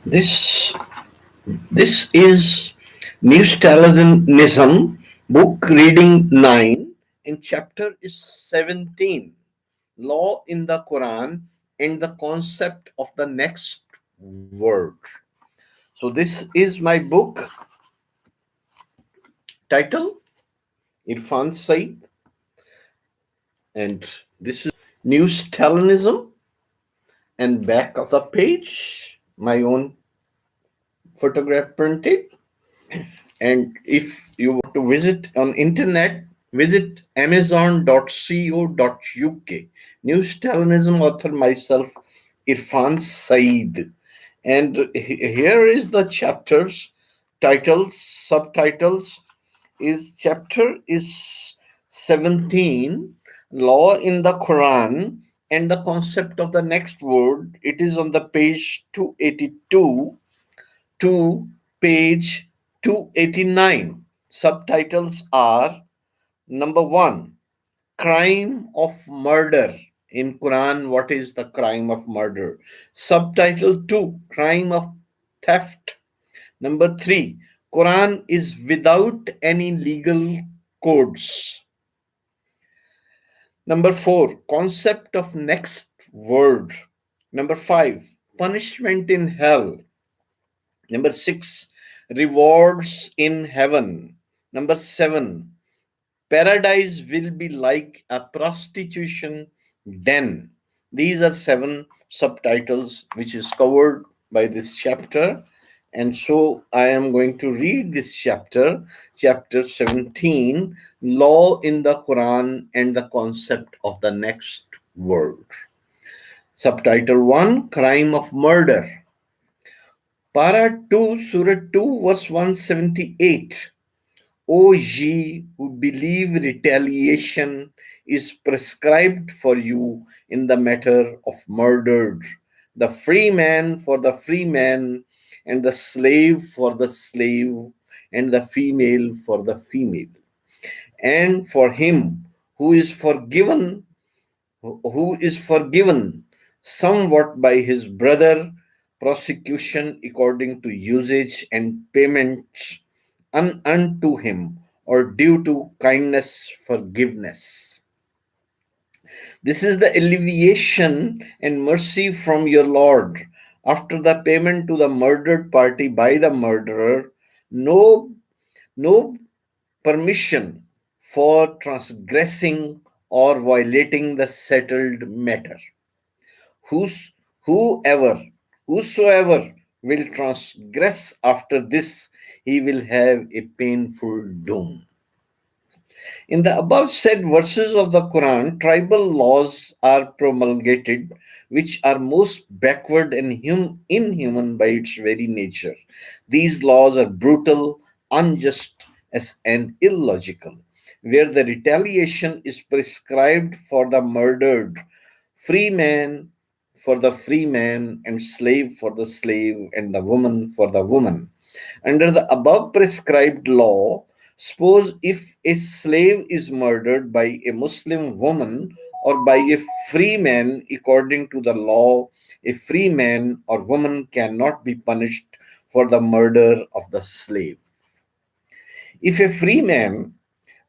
This this is Neo-Stalinism, book reading 9, and chapter is 17, Law in the Quran and the concept of the next word. So this is my book title, Irfan Said, and this is Neo-Stalinism, and back of the page, my own photograph printed. And if you want to visit on internet, visit amazon.co.uk. New Stalinism author myself, Irfan Said. And here is the chapters, titles, subtitles. Is chapter is 17, Law in the Quran and the concept of the next word. It is on the page 282 to page 289. Subtitles are: number one, crime of murder. In Quran, what is the crime of murder? Subtitle 2, crime of theft. Number 3, Quran is without any legal codes. Number 4, concept of next word. Number 5, punishment in hell. Number 6, rewards in heaven. Number 7, paradise will be like a prostitution den. These are 7 subtitles which is covered by this chapter. And so I am going to read this chapter, chapter 17, Law in the Quran and the concept of the next word. Subtitle 1, crime of murder. Para 2, Surah 2, verse 178. O ye who believe, retaliation is prescribed for you in the matter of murdered, the free man for the free man, and the slave for the slave, and the female for the female. And for him who is forgiven somewhat by his brother, prosecution according to usage and payments unto him, or due to kindness, forgiveness. This is the alleviation and mercy from your Lord. After the payment to the murdered party by the murderer, no, no permission for transgressing or violating the settled matter. Whos, whosoever will transgress after this, he will have a painful doom. In the above said verses of the Quran, tribal laws are promulgated, which are most backward and inhuman by its very nature. These laws are brutal, unjust, and illogical, where the retaliation is prescribed for the murdered, free man for the free man, and slave for the slave, and the woman for the woman. Under the above prescribed law, suppose if a slave is murdered by a Muslim woman or by a free man according to the law, a free man or woman cannot be punished for the murder of the slave. If a free man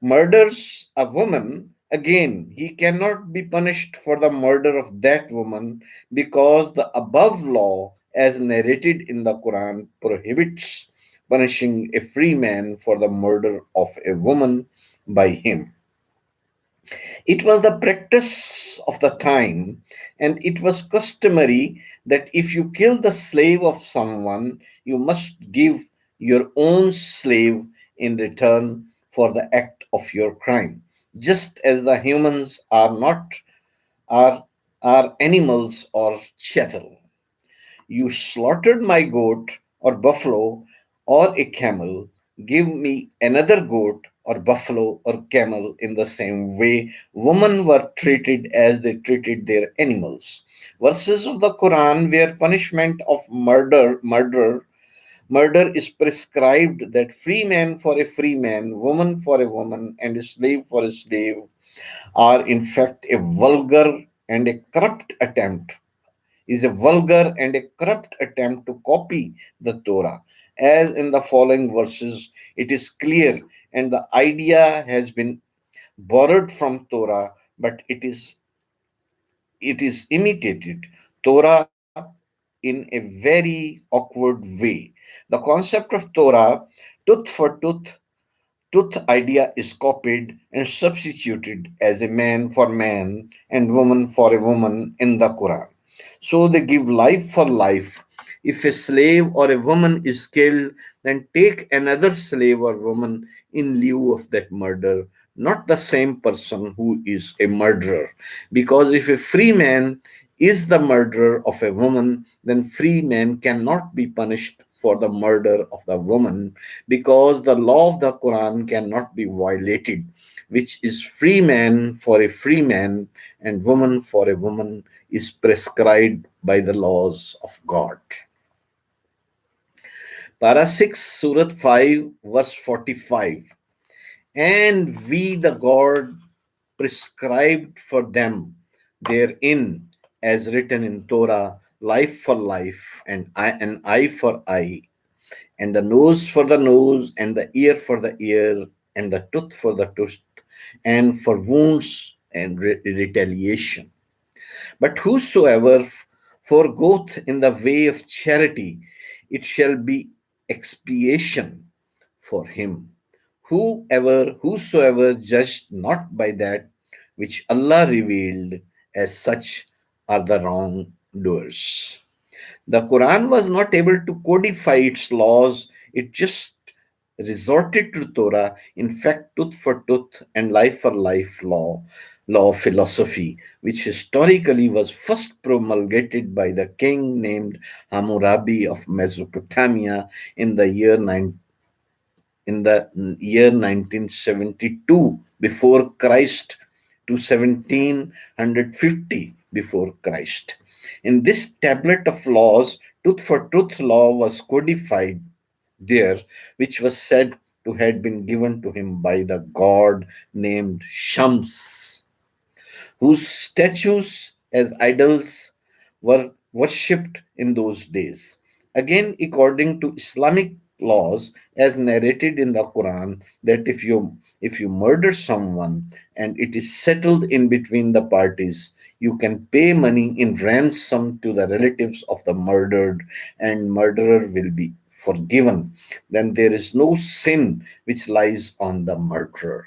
murders a woman, again, he cannot be punished for the murder of that woman, because the above law, as narrated in the Quran, prohibits punishing a free man for the murder of a woman by him. It was the practice of the time, and it was customary that if you kill the slave of someone, you must give your own slave in return for the act of your crime. Just as the humans are not are are animals or chattel. You slaughtered my goat or buffalo or a camel. Give me another goat or buffalo or camel. In the same way, women were treated as they treated their animals. Verses of the Quran where punishment of murder is prescribed, that free man for a free man, woman for a woman, and a slave for a slave, are in fact a vulgar and a corrupt attempt is a vulgar and a corrupt attempt to copy the Torah. As in the following verses, it is clear, and the idea has been borrowed from Torah, but it is imitated Torah in a very awkward way. The concept of Torah, tooth for tooth idea is copied and substituted as a man for man and woman for a woman in the Quran. So they give life for life. If a slave or a woman is killed, then take another slave or woman in lieu of that murder, not the same person who is a murderer. Because if a free man is the murderer of a woman, then free man cannot be punished for the murder of the woman, because the law of the Quran cannot be violated, which is free man for a free man and woman for a woman is prescribed by the laws of God. Para 6, Surah 5, verse 45. And we, the God, prescribed for them therein, as written in Torah, life for life, and an eye for eye, and the nose for the nose, and the ear for the ear, and the tooth for the tooth, and for wounds and retaliation. But whosoever forgoeth in the way of charity, it shall be expiation for him. Whosoever judged not by that which Allah revealed, as such are the wrongdoers. The Quran was not able to codify its laws, it just resorted to Torah, in fact, tooth for tooth and life for life law philosophy, which historically was first promulgated by the king named Hammurabi of Mesopotamia in the year 1972 before Christ to 1750 before Christ. In this tablet of laws, tooth for tooth law was codified there, which was said to have been given to him by the god named Shams, whose statues as idols were worshipped in those days. Again, according to Islamic laws, as narrated in the Quran, that if you murder someone and it is settled in between the parties, you can pay money in ransom to the relatives of the murdered, and murderer will be forgiven. Then there is no sin which lies on the murderer.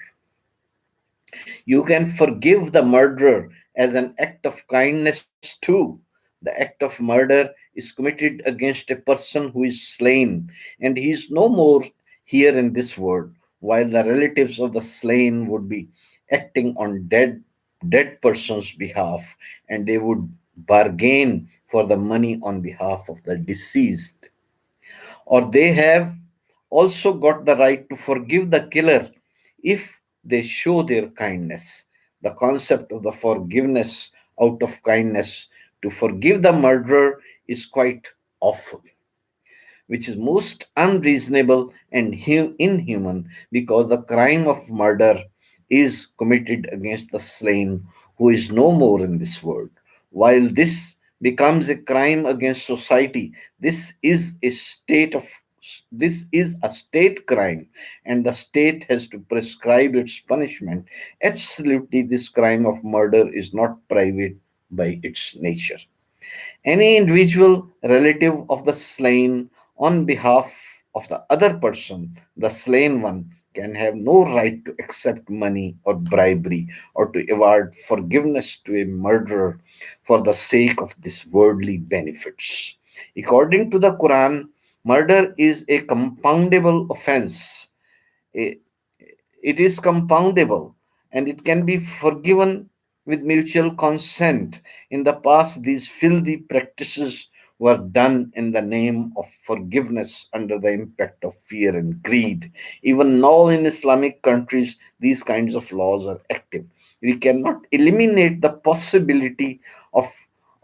You can forgive the murderer as an act of kindness too. The act of murder is committed against a person who is slain, and he is no more here in this world, while the relatives of the slain would be acting on dead person's behalf, and they would bargain for the money on behalf of the deceased. Or they have also got the right to forgive the killer if they show their kindness. The concept of the forgiveness out of kindness to forgive the murderer is quite awful, which is most unreasonable and inhuman, because the crime of murder is committed against the slain who is no more in this world. While this becomes a crime against society, this is a state crime, and the state has to prescribe its punishment. Absolutely, this crime of murder is not private by its nature. Any individual relative of the slain on behalf of the other person, the slain one, can have no right to accept money or bribery or to award forgiveness to a murderer for the sake of these worldly benefits. According to the Quran, murder is a compoundable offense. A- it is compoundable and it can be forgiven with mutual consent. In the past, these filthy practices were done in the name of forgiveness under the impact of fear and greed. Even now, in Islamic countries, these kinds of laws are active. We cannot eliminate the possibility of,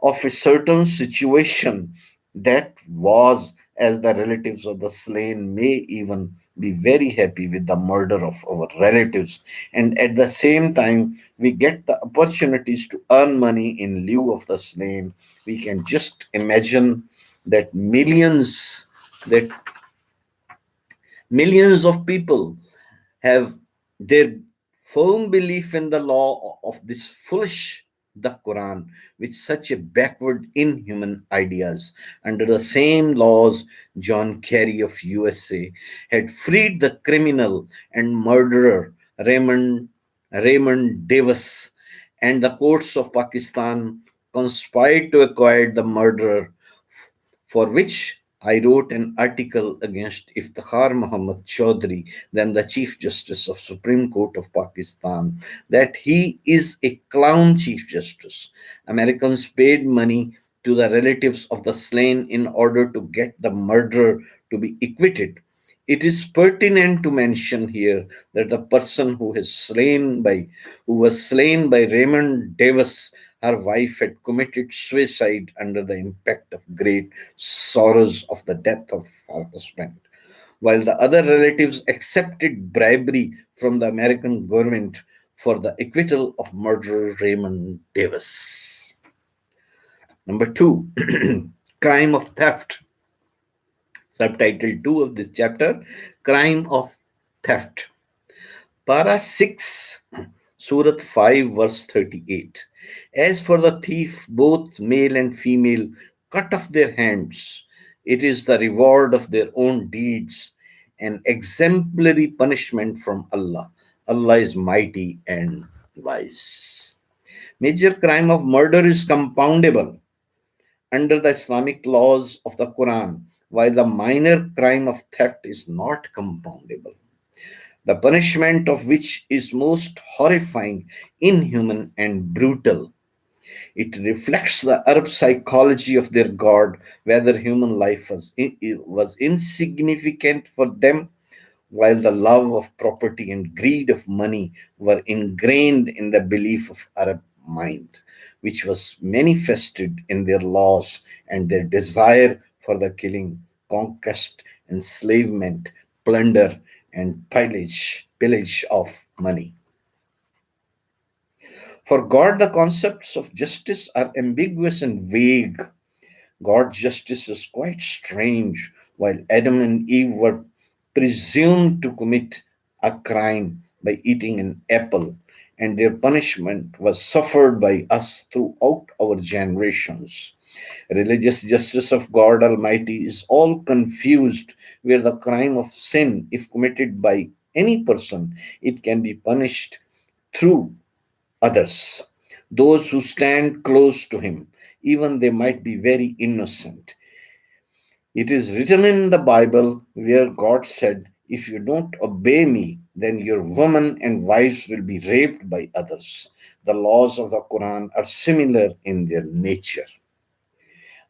of a certain situation that was as the relatives of the slain may even be very happy with the murder of our relatives, and at the same time we get the opportunities to earn money in lieu of the slain. We can just imagine that that millions of people have their firm belief in the law of this foolish, the Quran, with such a backward, inhuman ideas. Under the same laws, John Kerry of USA had freed the criminal and murderer Raymond Davis, and the courts of Pakistan conspired to acquire the murderer, for which I wrote an article against Iftikhar Muhammad Chaudhry, then the Chief Justice of Supreme Court of Pakistan, that he is a clown Chief Justice. Americans paid money to the relatives of the slain in order to get the murderer to be acquitted. It is pertinent to mention here that the person who was slain by Raymond Davis, her wife had committed suicide under the impact of great sorrows of the death of her husband, while the other relatives accepted bribery from the American government for the acquittal of murderer Raymond Davis. Number two, crime of theft. Subtitle 2 of this chapter, crime of theft. Para 6, Surat 5, verse 38. As for the thief, both male and female, cut off their hands. It is the reward of their own deeds, an exemplary punishment from Allah. Allah is mighty and wise. Major crime of murder is compoundable under the Islamic laws of the Quran, while the minor crime of theft is not compoundable, the punishment of which is most horrifying, inhuman, and brutal. It reflects the Arab psychology of their God, whether human life was insignificant for them, while the love of property and greed of money were ingrained in the belief of Arab mind, which was manifested in their laws and their desire for the killing, conquest, enslavement, plunder, and pillage of money. For God, the concepts of justice are ambiguous and vague. God's justice is quite strange. While Adam and Eve were presumed to commit a crime by eating an apple, and their punishment was suffered by us throughout our generations. Religious justice of God Almighty is all confused, where the crime of sin, if committed by any person, it can be punished through others, those who stand close to him, even they might be very innocent. It is written in the Bible where God said, if you don't obey me, then your women and wives will be raped by others. The laws of the Quran are similar in their nature.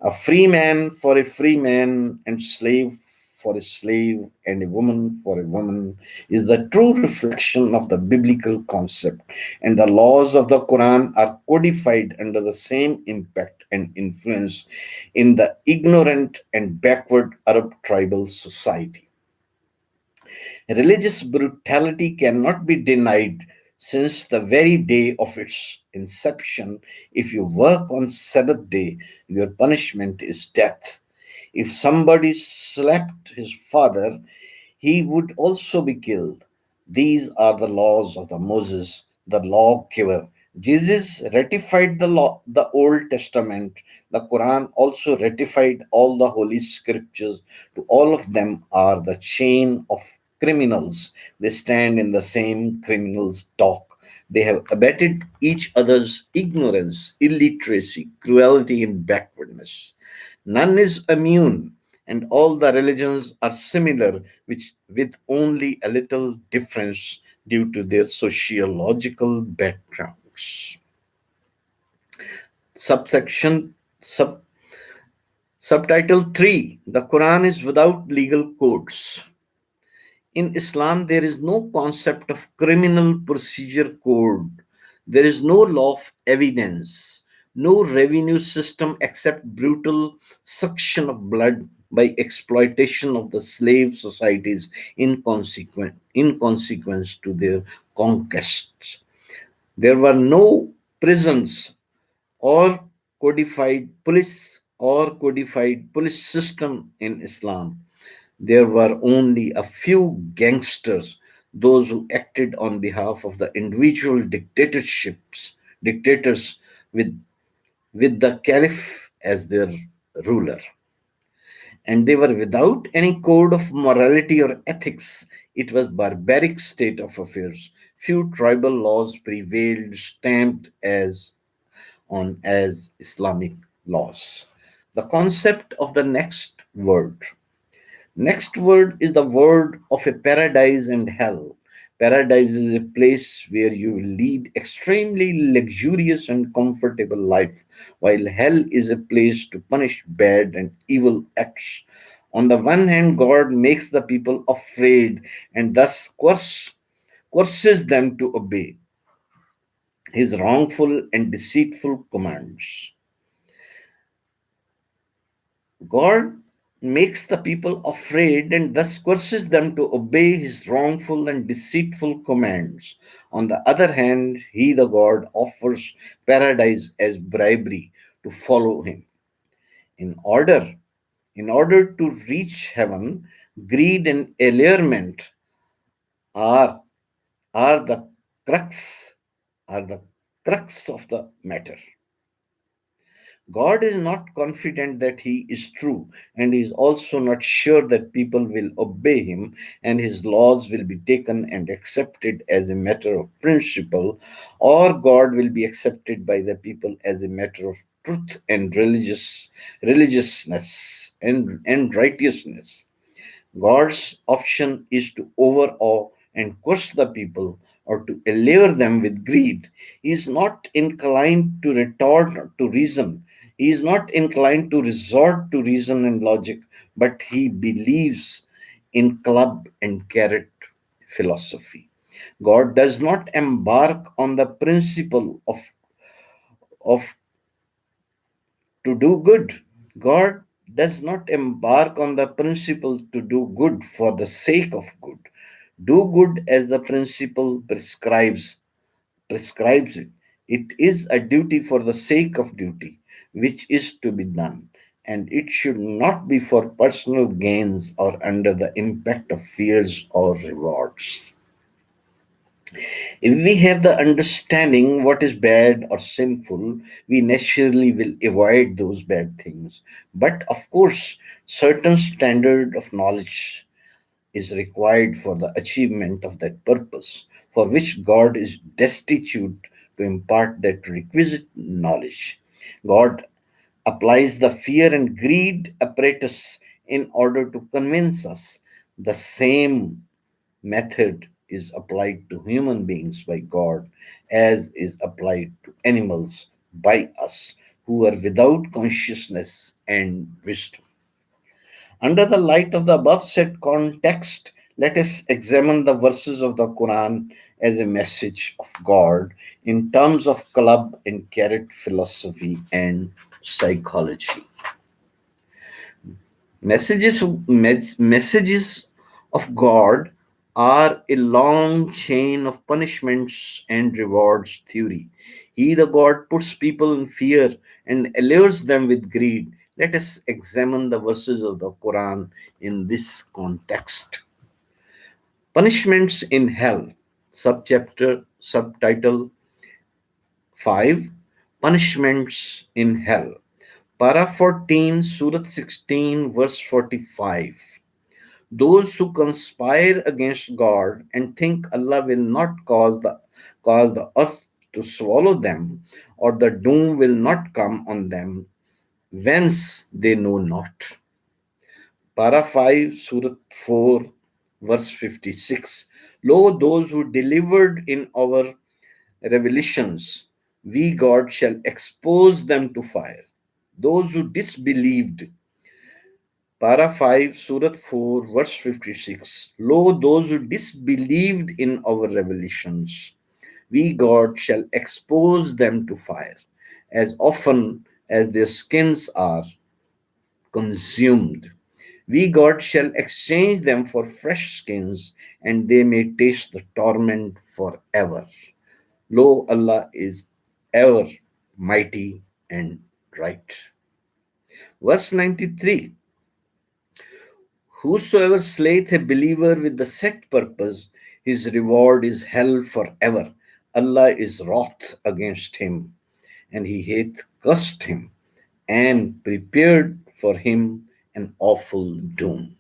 A free man for a free man, and slave for a slave, and a woman for a woman is the true reflection of the biblical concept, and the laws of the Quran are codified under the same impact and influence in the ignorant and backward Arab tribal society. Religious brutality cannot be denied since the very day of its inception. If you work on Sabbath day, your punishment is death. If somebody slapped his father, he would also be killed. These are the laws of the Moses, the lawgiver. Jesus ratified the law, the Old Testament. The Quran also ratified all the holy scriptures. To all of them are the chain of criminals. They stand in the same criminal's dock. They have abetted each other's ignorance, illiteracy, cruelty, and backwardness. None is immune, and all the religions are similar, which with only a little difference due to their sociological backgrounds. Subsection sub, Subtitle 3, the Quran is without legal codes. In Islam, there is no concept of criminal procedure code. There is no law of evidence, no revenue system except brutal suction of blood by exploitation of the slave societies in consequence to their conquests. There were no prisons or codified police system in Islam. There were only a few gangsters, those who acted on behalf of the individual dictators with, with the caliph as their ruler. And they were without any code of morality or ethics. It was barbaric state of affairs. Few tribal laws prevailed, stamped as Islamic laws. The concept of the next word. Next word is the word of a paradise and hell. Paradise is a place where you will lead extremely luxurious and comfortable life, while hell is a place to punish bad and evil acts. On the one hand, God makes the people afraid and thus courses them to obey his wrongful and deceitful commands. God makes the people afraid and thus curses them to obey his wrongful and deceitful commands. On the other hand, he, the God, offers paradise as bribery to follow him. In order, in order to reach heaven, greed and allurement are, are the crux are the crux of the matter. God is not confident that he is true, and he is also not sure that people will obey him and his laws will be taken and accepted as a matter of principle, or God will be accepted by the people as a matter of truth and religiousness and righteousness. God's option is to overawe and curse the people or to allure them with greed. He is not inclined to retort to reason. He is not inclined to resort to reason and logic, but he believes in club and carrot philosophy. God does not embark on the principle of to do good. God does not embark on the principle to do good for the sake of good. Do good as the principle prescribes it. It is a duty for the sake of duty, which is to be done, and it should not be for personal gains or under the impact of fears or rewards. If we have the understanding what is bad or sinful, we naturally will avoid those bad things. But of course, certain standard of knowledge is required for the achievement of that purpose, for which God is destitute to impart that requisite knowledge. God applies the fear and greed apparatus in order to convince us. The same method is applied to human beings by God as is applied to animals by us who are without consciousness and wisdom. Under the light of the above said context, let us examine the verses of the Quran as a message of God in terms of club and carrot philosophy and psychology. Messages of God are a long chain of punishments and rewards theory. He, the God, puts people in fear and allures them with greed. Let us examine the verses of the Quran in this context. Punishments in Hell, subtitle 5, Punishments in Hell. Para 14, Surah 16, verse 45. Those who conspire against God and think Allah will not cause the earth to swallow them, or the doom will not come on them, whence they know not. Para 5, Surah 4, verse 56. Lo, those who delivered in our revelations, we God shall expose them to fire. Those who disbelieved, Para 5, Surah 4, verse 56. Lo, those who disbelieved in our revelations, we God shall expose them to fire, as often as their skins are consumed. We, God, shall exchange them for fresh skins, and they may taste the torment forever. Lo, Allah is ever mighty and right. Verse 93. Whosoever slayeth a believer with the set purpose, his reward is hell forever. Allah is wroth against him, and he hath cursed him, and prepared for him an awful doom.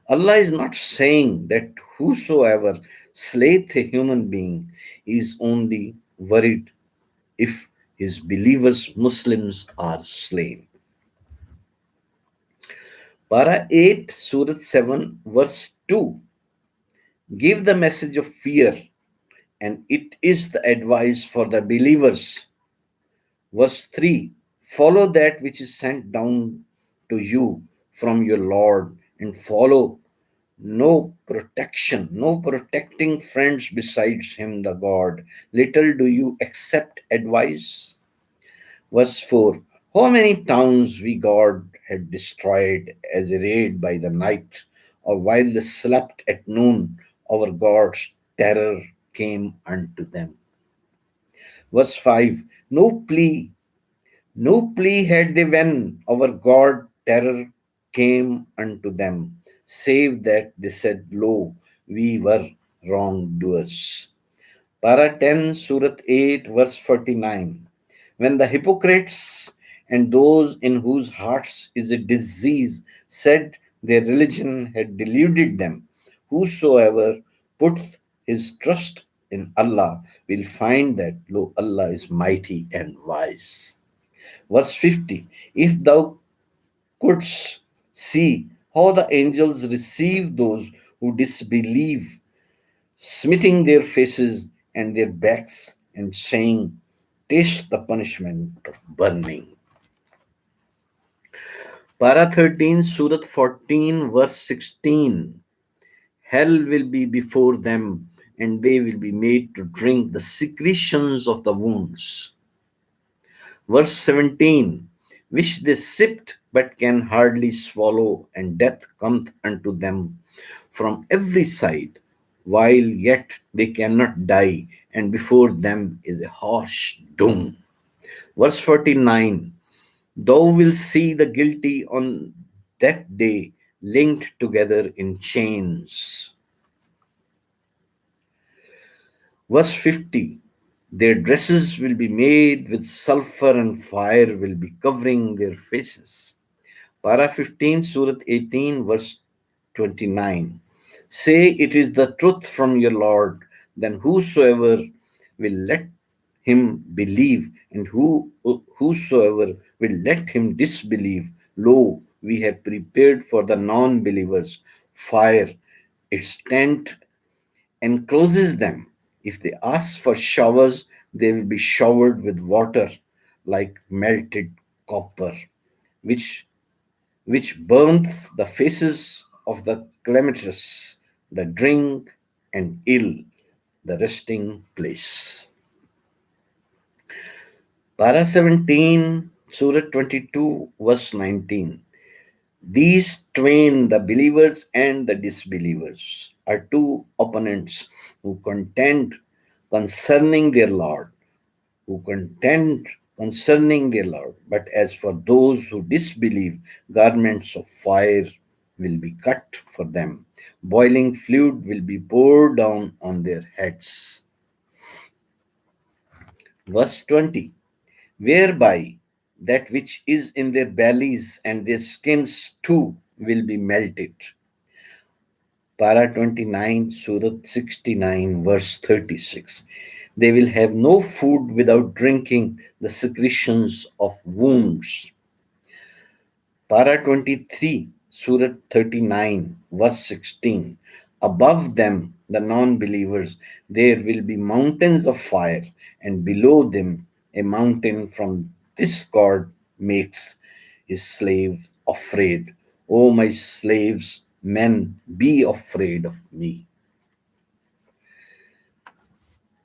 Allah is not saying that whosoever slayeth a human being is only worried if his believers, Muslims, are slain. Para 8, Surah 7, verse 2. Give the message of fear, and it is the advice for the believers. Verse 3. Follow that which is sent down to you from your Lord, and follow no protecting friends besides him, the God. Little do you accept advice. Verse 4. How many towns we God had destroyed as a raid by the night, or while they slept at noon, our God's terror came unto them. Verse 5. No plea had they when our God terror came unto them, save that they said, Lo, we were wrongdoers. Para 10, Surah 8, verse 49. When the hypocrites and those in whose hearts is a disease said their religion had deluded them, whosoever puts his trust in Allah will find that, lo, Allah is mighty and wise. Verse 50. If thou couldst see how the angels receive those who disbelieve, smiting their faces and their backs and saying, Taste the punishment of burning. Para 13, Surah 14, verse 16. Hell will be before them, and they will be made to drink the secretions of the wounds. Verse 17. Which they sipped but can hardly swallow, and death cometh unto them from every side, while yet they cannot die, and before them is a harsh doom. Verse 49. Thou wilt see the guilty on that day linked together in chains. Verse 50. Their dresses will be made with sulfur, and fire will be covering their faces. Para 15, Surah 18, verse 29. Say it is the truth from your Lord, then whosoever will let him believe, and whosoever will let him disbelieve, lo, we have prepared for the non believers fire, its tent encloses them. If they ask for showers, they will be showered with water like melted copper, which burns the faces of the calamitous, the drink and ill, the resting place. Para 17, Surah 22, verse 19. These twain, the believers and the disbelievers, are two opponents who contend concerning their Lord, who contend concerning their Lord. But as for those who disbelieve, garments of fire will be cut for them, boiling fluid will be poured down on their heads. Verse 20. Whereby that which is in their bellies and their skins too will be melted. Para 29, Surah 69, verse 36. They will have no food without drinking the secretions of wounds. Para 23, Surah 39, verse 16. Above them, the non believers, there will be mountains of fire, and below them, a mountain from this God makes his slaves afraid. O my slaves, men, be afraid of me.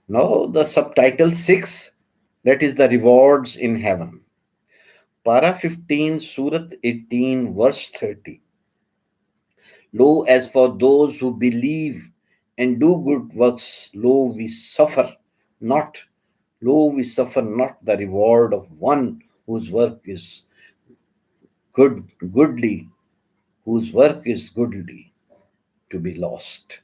Now, the subtitle 6, that is the rewards in heaven. Para 15, Surah 18, verse 30. Lo, as for those who believe and do good works, not, lo, we suffer not the reward of one whose work is goodly, whose work is goodly to be lost.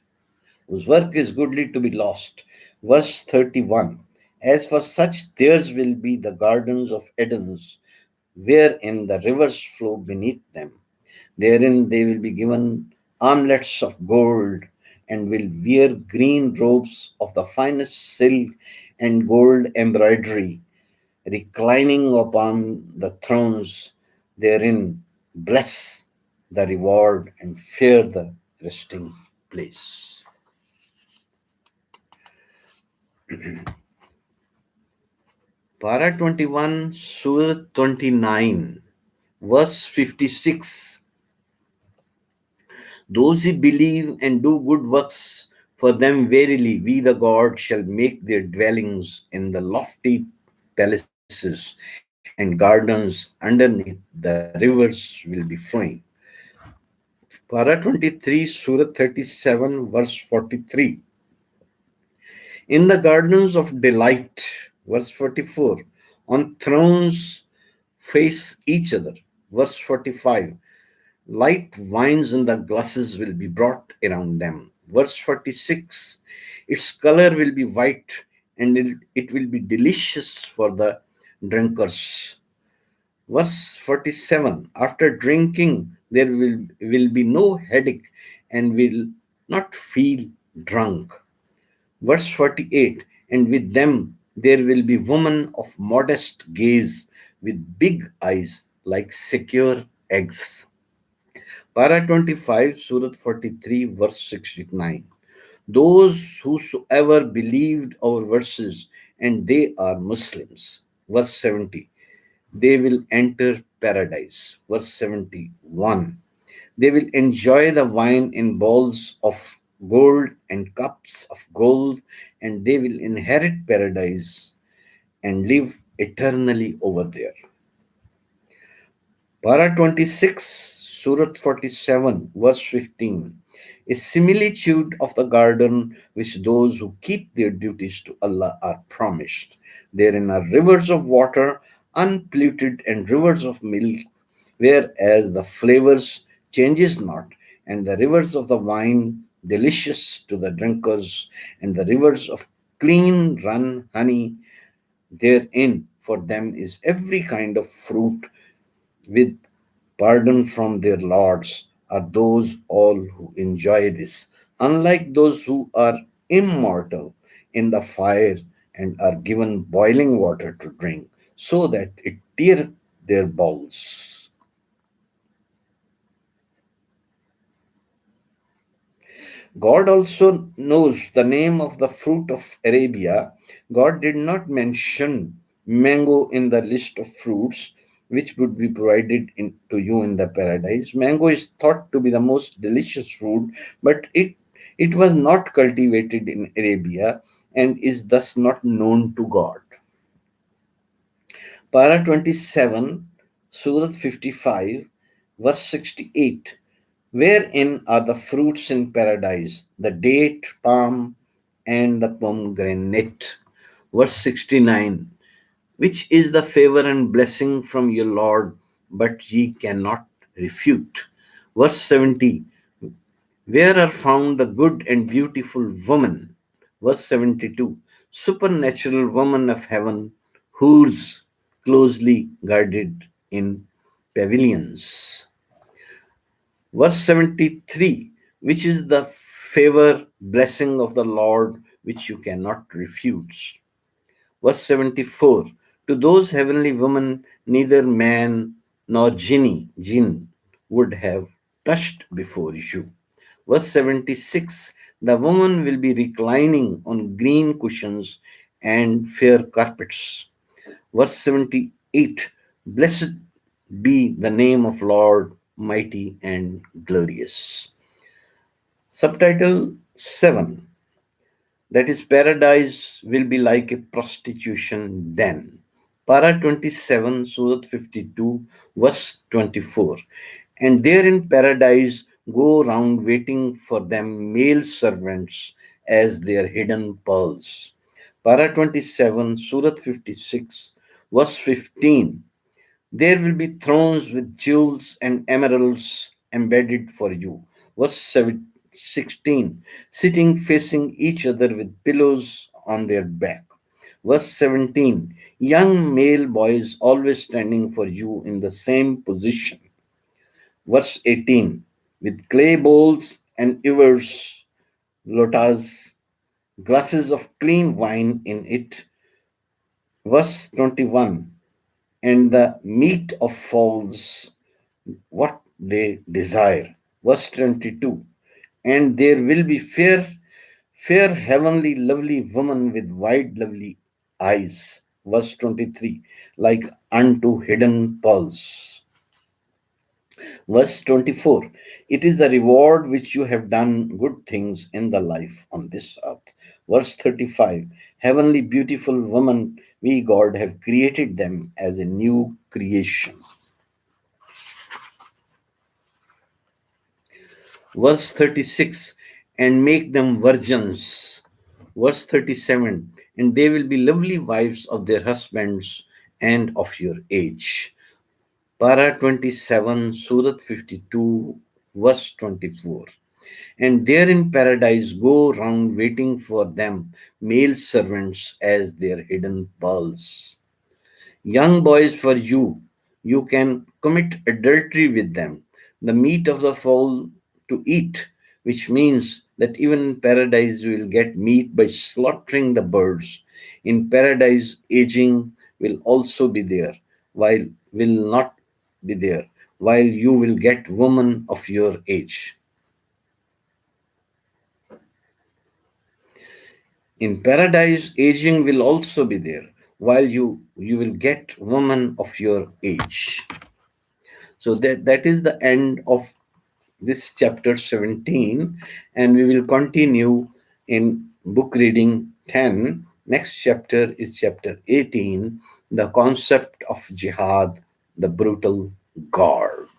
Whose work is goodly to be lost. Verse 31. As for such, theirs will be the gardens of Edens, wherein the rivers flow beneath them. Therein they will be given armlets of gold, and will wear green robes of the finest silk and gold embroidery, reclining upon the thrones therein. Bless the reward and fear the resting place. Para 21, Surah 29, verse 56. Those who believe and do good works, for them verily we the God shall make their dwellings in the lofty palaces and gardens underneath the rivers will be flowing. Para 23, Surah 37, verse 43. In the gardens of delight, verse 44, on thrones face each other, verse 45, light wines in the glasses will be brought around them, verse 46, its color will be white and it will be delicious for the drinkers. Verse 47, after drinking, there will be no headache and will not feel drunk. Verse 48, and with them there will be women of modest gaze with big eyes like secure eggs. Para 25, Surah 43, verse 69. Those whosoever believed our verses and they are Muslims. Verse 70. They will enter paradise. Verse 71. They will enjoy the wine in bowls of gold and cups of gold, and they will inherit paradise and live eternally over there. Para 26, Surah 47, verse 15. A similitude of the garden which those who keep their duties to Allah are promised. Therein are rivers of water, unpolluted, and rivers of milk, whereas the flavors changes not, and the rivers of the wine delicious to the drinkers, and the rivers of clean run honey therein for them is every kind of fruit with pardon from their lords are those all who enjoy this, unlike those who are immortal in the fire and are given boiling water to drink, so that it teareth their bowels. God also knows the name of the fruit of Arabia. God did not mention mango in the list of fruits which would be provided to you in the paradise. Mango is thought to be the most delicious fruit, but it was not cultivated in Arabia and is thus not known to God. Para 27, Surah 55, verse 68. Wherein are the fruits in paradise, the date, palm, and the pomegranate. Verse 69. Which is the favor and blessing from your Lord, but ye cannot refute. Verse 70. Where are found the good and beautiful women? Verse 72. Supernatural women of heaven, whose closely guarded in pavilions. Verse 73, which is the favor, blessing of the Lord, which you cannot refute. Verse 74, to those heavenly women, neither man nor jinn would have touched before you. Verse 76, the woman will be reclining on green cushions and fair carpets. Verse 78, blessed be the name of Lord, mighty and glorious. Subtitle 7, that is, paradise will be like a prostitution then. Para 27, Surah 52, verse 24. And there in paradise go round waiting for them male servants as their hidden pearls. Para 27, Surat 56, verse 15. There will be thrones with jewels and emeralds embedded for you. Verse 16. Sitting facing each other with pillows on their back. Verse 17. Young male boys always standing for you in the same position. Verse 18. With clay bowls and ewers, lotas, glasses of clean wine in it. Verse 21. And the meat of fowls what they desire. Verse 22. And there will be fair, heavenly, lovely woman with wide, lovely eyes. Verse 23. Like unto hidden pearls. Verse 24. It is the reward which you have done good things in the life on this earth. Verse 35. Heavenly, beautiful woman, we God have created them as a new creation. Verse 36, and make them virgins. Verse 37, and they will be lovely wives of their husbands and of your age. Para 27, Surat 52, verse 24. And there in paradise go round waiting for them male servants as their hidden pearls. Young boys, for you can commit adultery with them, the meat of the fowl to eat, which means that even in paradise we will get meat by slaughtering the birds. In paradise, aging will also be there, while will not be there, while you will get women of your age. In paradise, aging will also be there, while you will get women of your age. So that is the end of this chapter 17, and we will continue in book reading 10. Next chapter is chapter 18, the concept of jihad, the brutal guard.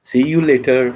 See you later.